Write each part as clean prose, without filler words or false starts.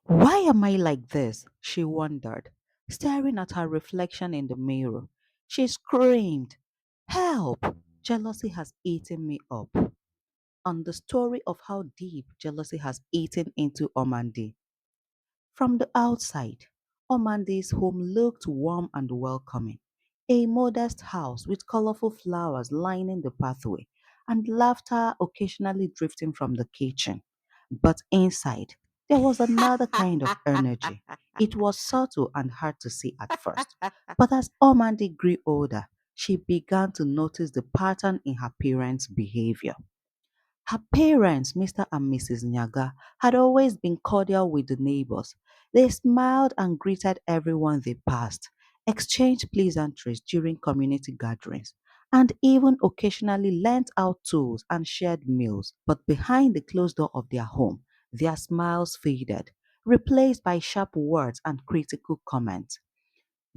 Why am I like this? She wondered, staring at her reflection in the mirror. She screamed, "Help! Jealousy has eaten me up." On the story of how deep jealousy has eaten into Omandi. From the outside, Omandi's home looked warm and welcoming. A modest house with colorful flowers lining the pathway and laughter occasionally drifting from the kitchen. But inside, there was another kind of energy. It was subtle and hard to see at first. But as Omandi grew older, she began to notice the pattern in her parents' behavior. Her parents, Mr. and Mrs. Nyaga, had always been cordial with the neighbors. They smiled and greeted everyone they passed, exchanged pleasantries during community gatherings, and even occasionally lent out tools and shared meals. But behind the closed door of their home, their smiles faded, replaced by sharp words and critical comments.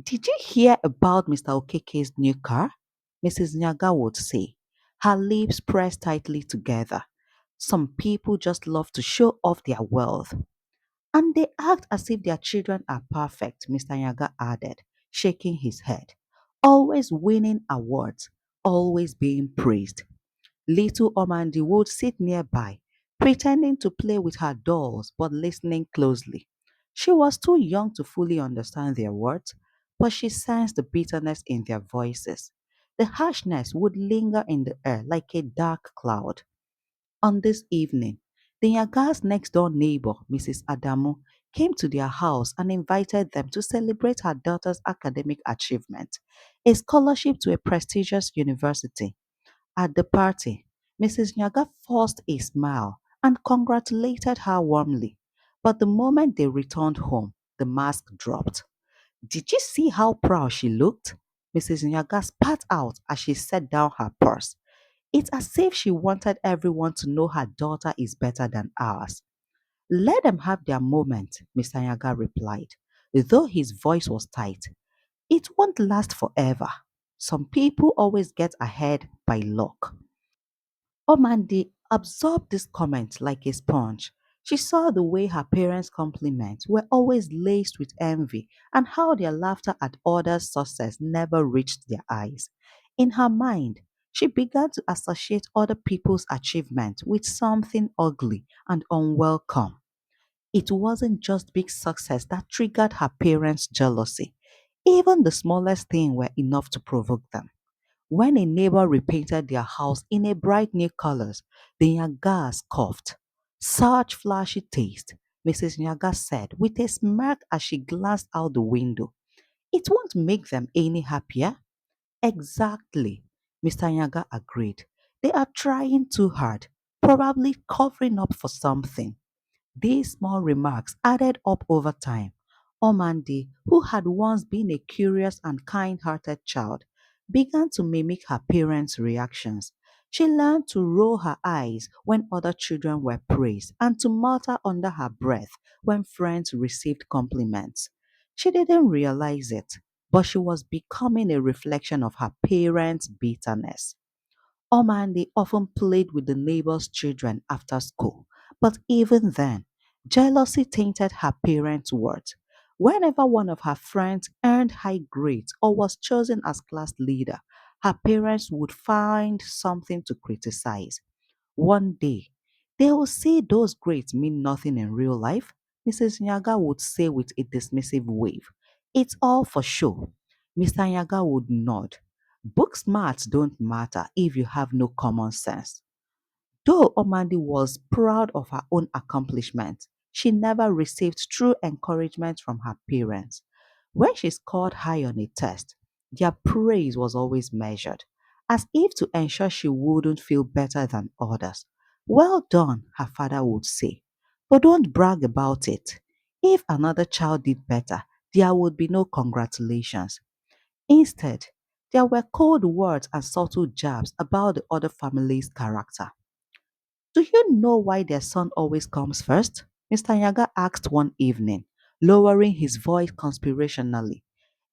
"Did you hear about Mr. Okeke's new car?" Mrs. Nyaga would say, her lips pressed tightly together. "Some people just love to show off their wealth. And they act as if their children are perfect," Mr. Nyaga added, shaking his head. "Always winning awards, always being praised." Little Omandi would sit nearby, pretending to play with her dolls but listening closely. She was too young to fully understand their words, but she sensed the bitterness in their voices. The harshness would linger in the air like a dark cloud. On this evening, the Nyaga's next door neighbor, Mrs. Adamu, came to their house and invited them to celebrate her daughter's academic achievement, a scholarship to a prestigious university. At the party, Mrs. Nyaga forced a smile and congratulated her warmly. But the moment they returned home, the mask dropped. "Did you see how proud she looked?" Mrs. Nyaga spat out as she set down her purse. "It's as if she wanted everyone to know her daughter is better than ours." "Let them have their moment," Mr. Nyaga replied, though his voice was tight. "It won't last forever. Some people always get ahead by luck." Omandi absorbed this comment like a sponge. She saw the way her parents' compliments were always laced with envy and how their laughter at others' success never reached their eyes. In her mind, she began to associate other people's achievements with something ugly and unwelcome. It wasn't just big success that triggered her parents' jealousy. Even the smallest thing were enough to provoke them. When a neighbor repainted their house in a bright new colors, the Nyagas coughed. "Such flashy taste," Mrs. Nyaga said with a smirk as she glanced out the window. "It won't make them any happier." "Exactly," Mr. Nyaga agreed. "They are trying too hard, probably covering up for something." These small remarks added up over time. Omandi, who had once been a curious and kind hearted child, began to mimic her parents' reactions. She learned to roll her eyes when other children were praised and to mutter under her breath when friends received compliments. She didn't realize it, but she was becoming a reflection of her parents' bitterness. Omandi often played with the neighbors' children after school, but even then, jealousy tainted her parents' words. Whenever one of her friends earned high grades or was chosen as class leader, her parents would find something to criticize. One day, they will see those grades mean nothing in real life, Mrs. Nyaga would say with a dismissive wave. "It's all for show." Mr. Nyaga would nod. "Book smarts don't matter if you have no common sense." Though Omandi was proud of her own accomplishments, she never received true encouragement from her parents. When she scored high on a test, their praise was always measured, as if to ensure she wouldn't feel better than others. "Well done," her father would say, "but don't brag about it. If another child did better, there would be no congratulations." Instead, there were cold words and subtle jabs about the other family's character. "Do you know why their son always comes first?" Mr. Yaga asked one evening, lowering his voice conspirationally.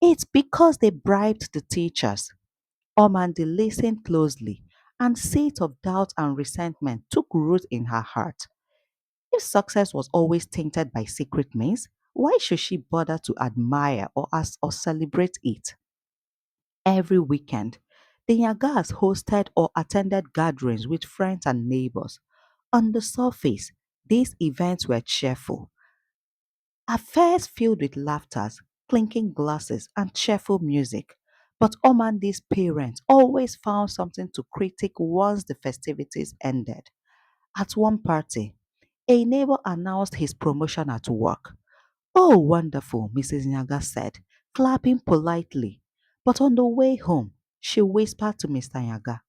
"It's because they bribed the teachers." Omandi listened closely, and seeds of doubt and resentment took root in her heart. If success was always tainted by secret means, why should she bother to admire or celebrate it? Every weekend, the Nyagas hosted or attended gatherings with friends and neighbors. On the surface, these events were cheerful, affairs filled with laughter, clinking glasses, and cheerful music. But Omandi's parents always found something to critique once the festivities ended. At one party, a neighbor announced his promotion at work. Oh, wonderful, Mrs. Nyaga said, clapping politely. But on the way home, she whispered to Mr. Nyaga,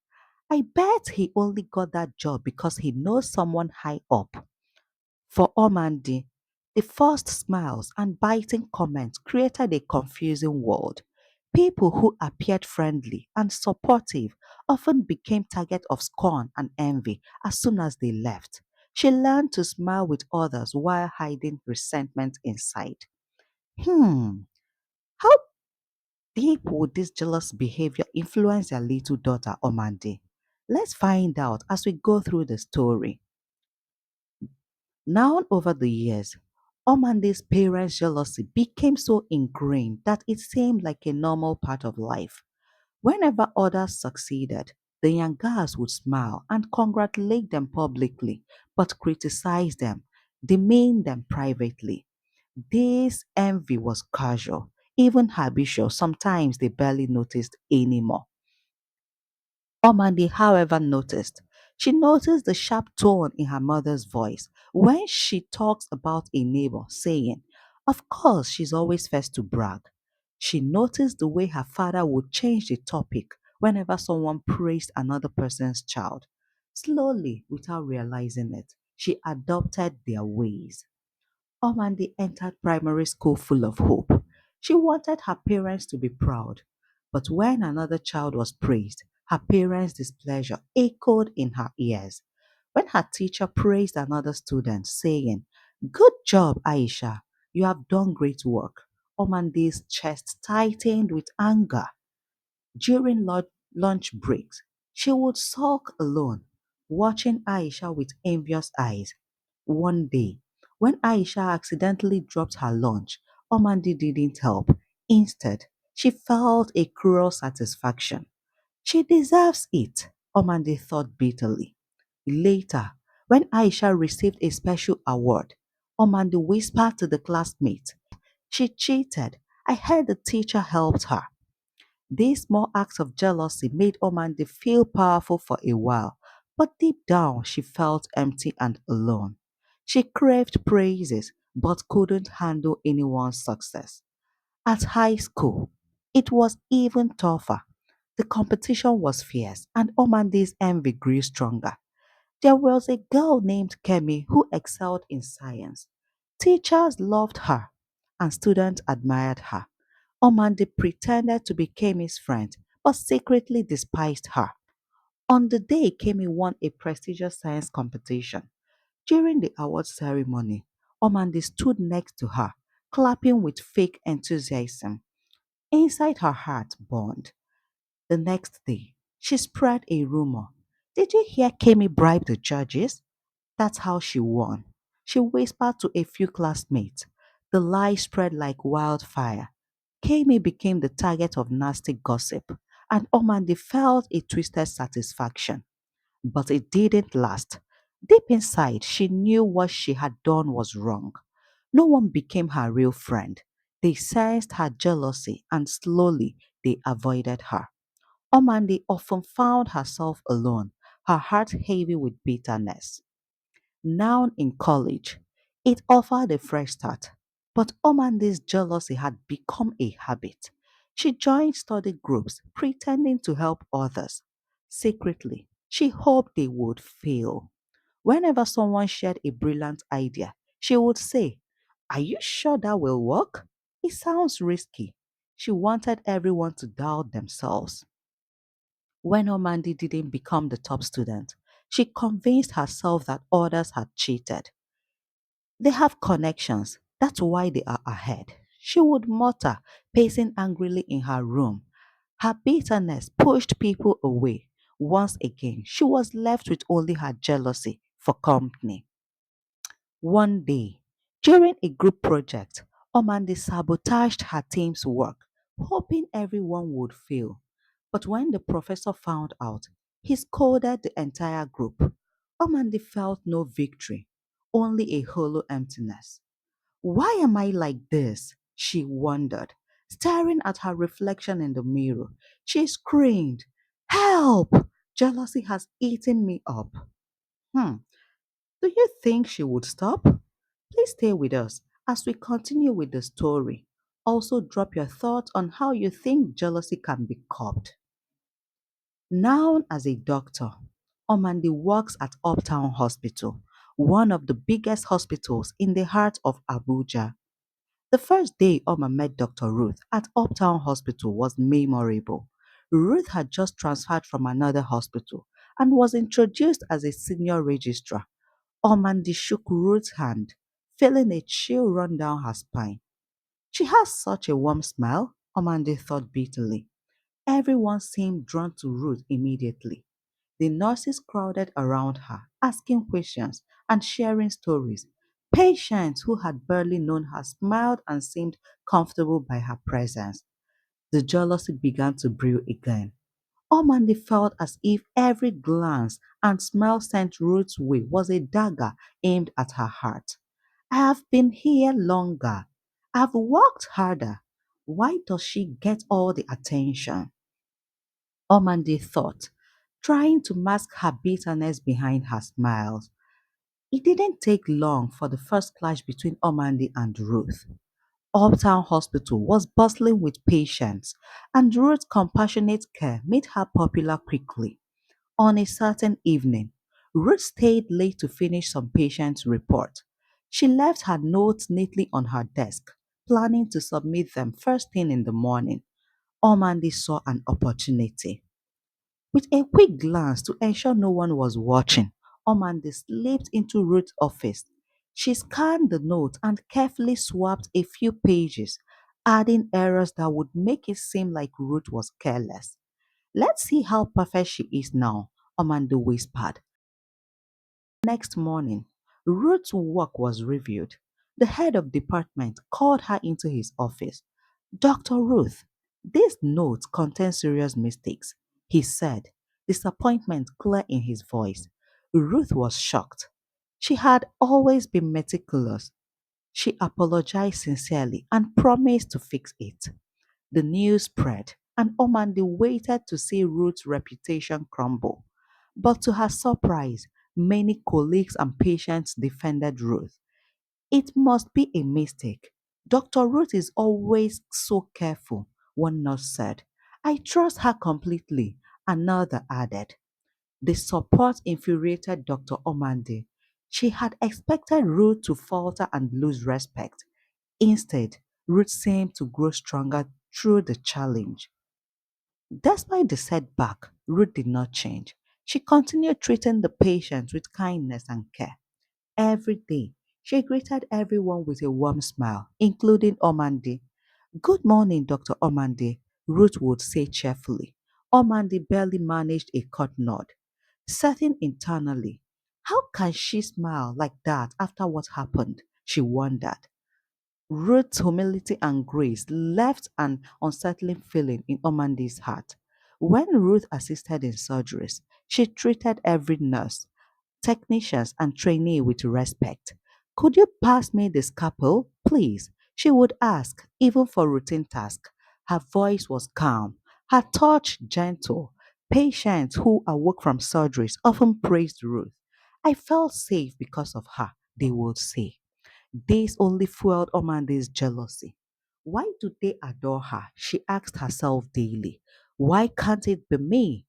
I bet he only got that job because he knows someone high up. For Omandi, the forced smiles and biting comments created a confusing world. People who appeared friendly and supportive often became target of scorn and envy as soon as they left. She learned to smile with others while hiding resentment inside. Hmm, how deep would this jealous behavior influence their little daughter Omandi? Let's find out as we go through the story. Now, over the years, Omandi's parents' jealousy became so ingrained that it seemed like a normal part of life. Whenever others succeeded, the Yangas would smile and congratulate them publicly, but criticize them, demean them privately. This envy was casual, even habitual. Sometimes they barely noticed anymore. Omandi, however, noticed. She noticed the sharp tone in her mother's voice when she talks about a neighbor, saying, Of course, she's always first to brag. She noticed the way her father would change the topic whenever someone praised another person's child. Slowly, without realizing it, she adopted their ways. Omandi entered primary school full of hope. She wanted her parents to be proud. But when another child was praised, her parents' displeasure echoed in her ears. When her teacher praised another student, saying, Good job, Aisha, you have done great work, Omandi's chest tightened with anger. During lunch breaks, she would sulk alone, watching Aisha with envious eyes. One day, when Aisha accidentally dropped her lunch, Omandi didn't help. Instead, she felt a cruel satisfaction. She deserves it, Omandi thought bitterly. Later, when Aisha received a special award, Omandi whispered to the classmate, She cheated. I heard the teacher helped her. These small acts of jealousy made Omandi feel powerful for a while, but deep down she felt empty and alone. She craved praises but couldn't handle anyone's success. At high school, it was even tougher. The competition was fierce and Omandi's envy grew stronger. There was a girl named Kemi who excelled in science. Teachers loved her and students admired her. Omandi pretended to be Kemi's friend but secretly despised her. On the day Kemi won a prestigious science competition, during the award ceremony, Omandi stood next to her, clapping with fake enthusiasm. Inside her heart burned. The next day, she spread a rumor. Did you hear Kemi bribed the judges? That's how she won. She whispered to a few classmates. The lie spread like wildfire. Kami became the target of nasty gossip, and Omandi felt a twisted satisfaction. But it didn't last. Deep inside, she knew what she had done was wrong. No one became her real friend. They sensed her jealousy and slowly they avoided her. Omandi often found herself alone, her heart heavy with bitterness. Now in college, it offered a fresh start, but Omandi's jealousy had become a habit. She joined study groups pretending to help others. Secretly, she hoped they would fail. Whenever someone shared a brilliant idea, she would say, Are you sure that will work? It sounds risky. She wanted everyone to doubt themselves. When Omandi didn't become the top student, she convinced herself that others had cheated. They have connections. That's why they are ahead. She would mutter, pacing angrily in her room. Her bitterness pushed people away. Once again, she was left with only her jealousy for company. One day, during a group project, Omandi sabotaged her team's work, hoping everyone would fail. But when the professor found out, he scolded the entire group. Omandi felt no victory, only a hollow emptiness. Why am I like this? She wondered. Staring at her reflection in the mirror, she screamed, Help! Jealousy has eaten me up. Hmm, do you think she would stop? Please stay with us as we continue with the story. Also, drop your thoughts on how you think jealousy can be curbed. Known as a doctor, Omandi works at Uptown Hospital, one of the biggest hospitals in the heart of Abuja. The first day Oma met Dr. Ruth at Uptown Hospital was memorable. Ruth had just transferred from another hospital and was introduced as a senior registrar. Omandi shook Ruth's hand, feeling a chill run down her spine. She has such a warm smile, Omandi thought bitterly. Everyone seemed drawn to Ruth immediately. The nurses crowded around her, asking questions and sharing stories. Patients who had barely known her smiled and seemed comfortable by her presence. The jealousy began to brew again. Omandi felt as if every glance and smile sent Ruth's way was a dagger aimed at her heart. I have been here longer. I've worked harder. Why does she get all the attention? Omandi thought, trying to mask her bitterness behind her smiles. It didn't take long for the first clash between Omandi and Ruth. Uptown Hospital was bustling with patients, and Ruth's compassionate care made her popular quickly. On a certain evening, Ruth stayed late to finish some patient's report. She left her notes neatly on her desk, planning to submit them first thing in the morning. Omandi saw an opportunity. With a quick glance to ensure no one was watching, Omandi slipped into Ruth's office. She scanned the note and carefully swapped a few pages, adding errors that would make it seem like Ruth was careless. Let's see how perfect she is now, Omandi whispered. Next morning, Ruth's work was reviewed. The head of department called her into his office. Dr. Ruth, this note contains serious mistakes, he said, disappointment clear in his voice. Ruth was shocked. She had always been meticulous. She apologized sincerely and promised to fix it. The news spread, and Omandi waited to see Ruth's reputation crumble. But to her surprise, many colleagues and patients defended Ruth. It must be a mistake. Dr. Ruth is always so careful, one nurse said. I trust her completely, another added. The support infuriated Dr. Omandi. She had expected Ruth to falter and lose respect. Instead, Ruth seemed to grow stronger through the challenge. Despite the setback, Ruth did not change. She continued treating the patients with kindness and care. Every day, she greeted everyone with a warm smile, including Omandi. Good morning, Dr. Omandi, Ruth would say cheerfully. Omandi barely managed a curt nod. Certain internally, how can she smile like that after what happened? She wondered. Ruth's humility and grace left an unsettling feeling in Omandi's heart. When Ruth assisted in surgeries, she treated every nurse, technicians, and trainee with respect. Could you pass me the scalpel, please? She would ask, even for routine tasks. Her voice was calm, her touch gentle. Patients who awoke from surgeries often praised Ruth. I felt safe because of her, they would say. This only fueled Omandi's jealousy. Why do they adore her? She asked herself daily. Why can't it be me?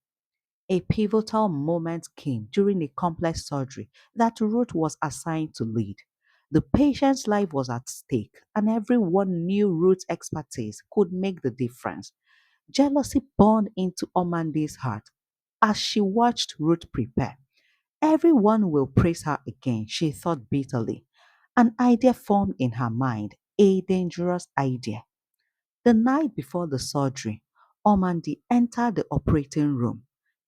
A pivotal moment came during a complex surgery that Ruth was assigned to lead. The patient's life was at stake, and everyone knew Ruth's expertise could make the difference. Jealousy burned into Omandi's heart as she watched Ruth prepare. Everyone will praise her again, she thought bitterly. An idea formed in her mind, a dangerous idea. The night before the surgery, Omandi entered the operating room.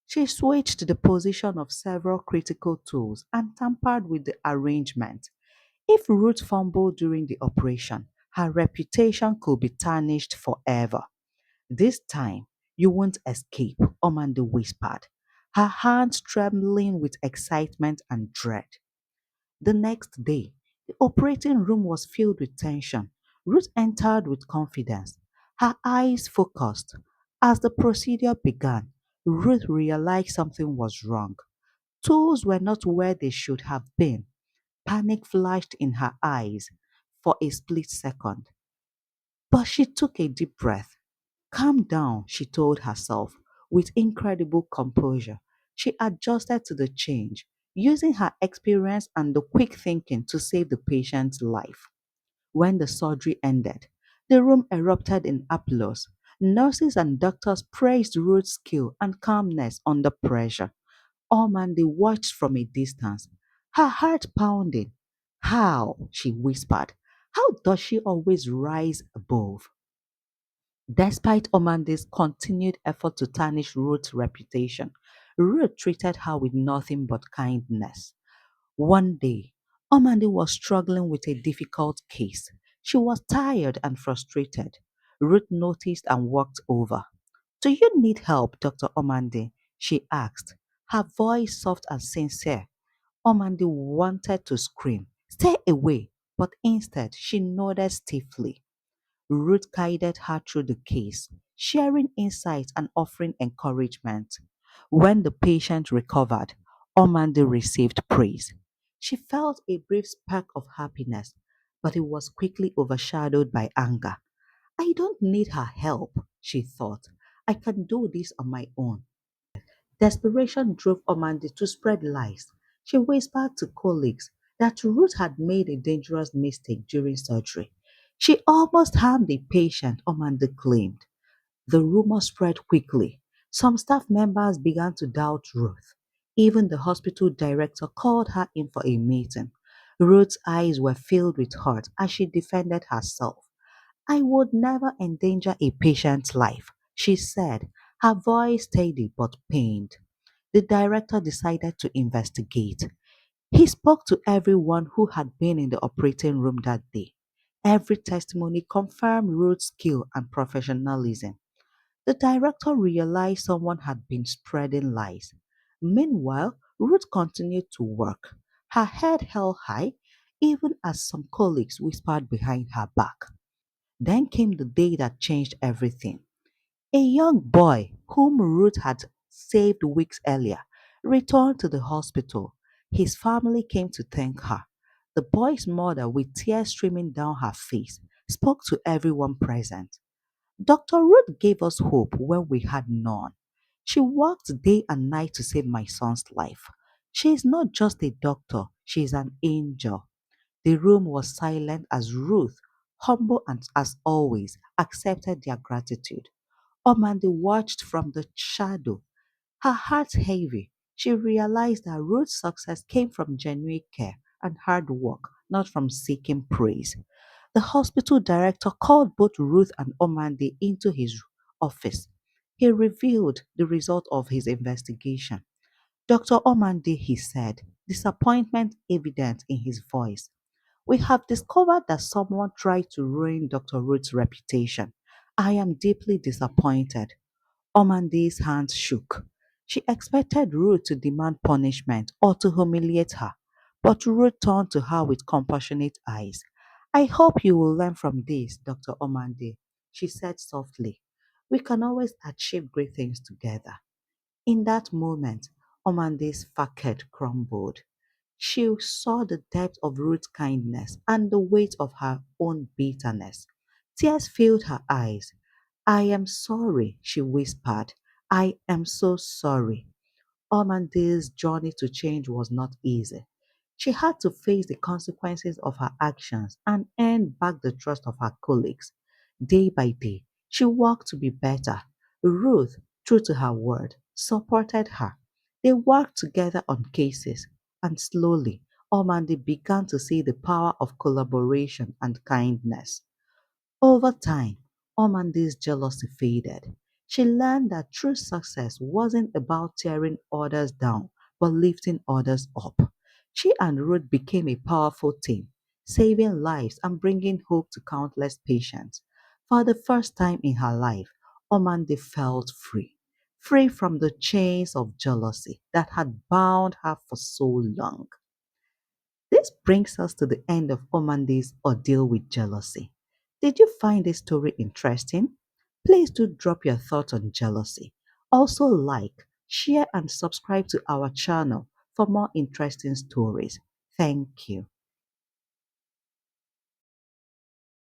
She switched the position of several critical tools and tampered with the arrangement. If Ruth fumbled during the operation, her reputation could be tarnished forever. This time, you won't escape, Omandi whispered, her hands trembling with excitement and dread. The next day, the operating room was filled with tension. Ruth entered with confidence, her eyes focused. As the procedure began, Ruth realized something was wrong. Tools were not where they should have been. Panic flashed in her eyes for a split second. But she took a deep breath. Calm down, she told herself with incredible composure. She adjusted to the change, using her experience and the quick thinking to save the patient's life. When the surgery ended, the room erupted in applause. Nurses and doctors praised Ruth's skill and calmness under pressure. Ormandy watched from a distance, her heart pounding. How? She whispered. How does she always rise above? Despite Omandi's continued effort to tarnish Ruth's reputation, Ruth treated her with nothing but kindness. One day, Omandi was struggling with a difficult case. She was tired and frustrated. Ruth noticed and walked over. Do you need help, Dr. Omandi? She asked, her voice soft and sincere. Omandi wanted to scream, stay away, but instead she nodded stiffly. Ruth guided her through the case, sharing insights and offering encouragement. When the patient recovered, Omandi received praise. She felt a brief spark of happiness, but it was quickly overshadowed by anger. I don't need her help, she thought. I can do this on my own. Desperation drove Omandi to spread lies. She whispered to colleagues that Ruth had made a dangerous mistake during surgery. She almost harmed the patient, Omandi claimed. The rumor spread quickly. Some staff members began to doubt Ruth. Even the hospital director called her in for a meeting. Ruth's eyes were filled with hurt as she defended herself. I would never endanger a patient's life, she said, her voice steady but pained. The director decided to investigate. He spoke to everyone who had been in the operating room that day. Every testimony confirmed Ruth's skill and professionalism. The director realized someone had been spreading lies. Meanwhile, Ruth continued to work, her head held high, even as some colleagues whispered behind her back. Then came the day that changed everything. A young boy, whom Ruth had saved weeks earlier, returned to the hospital. His family came to thank her. The boy's mother, with tears streaming down her face, spoke to everyone present. Dr. Ruth gave us hope when we had none. She worked day and night to save my son's life. She is not just a doctor, she is an angel. The room was silent as Ruth, humble and as always, accepted their gratitude. Omandi watched from the shadow, her heart heavy. She realized that Ruth's success came from genuine care and hard work, not from seeking praise. The hospital director called both Ruth and Omandi into his office. He revealed the result of his investigation. Dr. Omandi, he said, disappointment evident in his voice. We have discovered that someone tried to ruin Dr. Ruth's reputation. I am deeply disappointed. Omandi's hands shook. She expected Ruth to demand punishment or to humiliate her, but Ruth turned to her with compassionate eyes. I hope you will learn from this, Dr. Omandi, she said softly. We can always achieve great things together. In that moment, Omandi's facade crumbled. She saw the depth of Ruth's kindness and the weight of her own bitterness. Tears filled her eyes. I am sorry, she whispered. I am so sorry. Ormandy's journey to change was not easy. She had to face the consequences of her actions and earn back the trust of her colleagues. Day by day, she worked to be better. Ruth, true to her word, supported her. They worked together on cases, and slowly, Ormandy began to see the power of collaboration and kindness. Over time, Omandi's jealousy faded. She learned that true success wasn't about tearing others down, but lifting others up. She and Ruth became a powerful team. saving lives and bringing hope to countless patients. For the first time in her life, Omandi felt free, free from the chains of jealousy that had bound her for so long. This brings us to the end of Omandi's ordeal with jealousy. Did you find this story interesting? Please do drop your thoughts on jealousy. Also, like, share, and subscribe to our channel for more interesting stories. Thank you.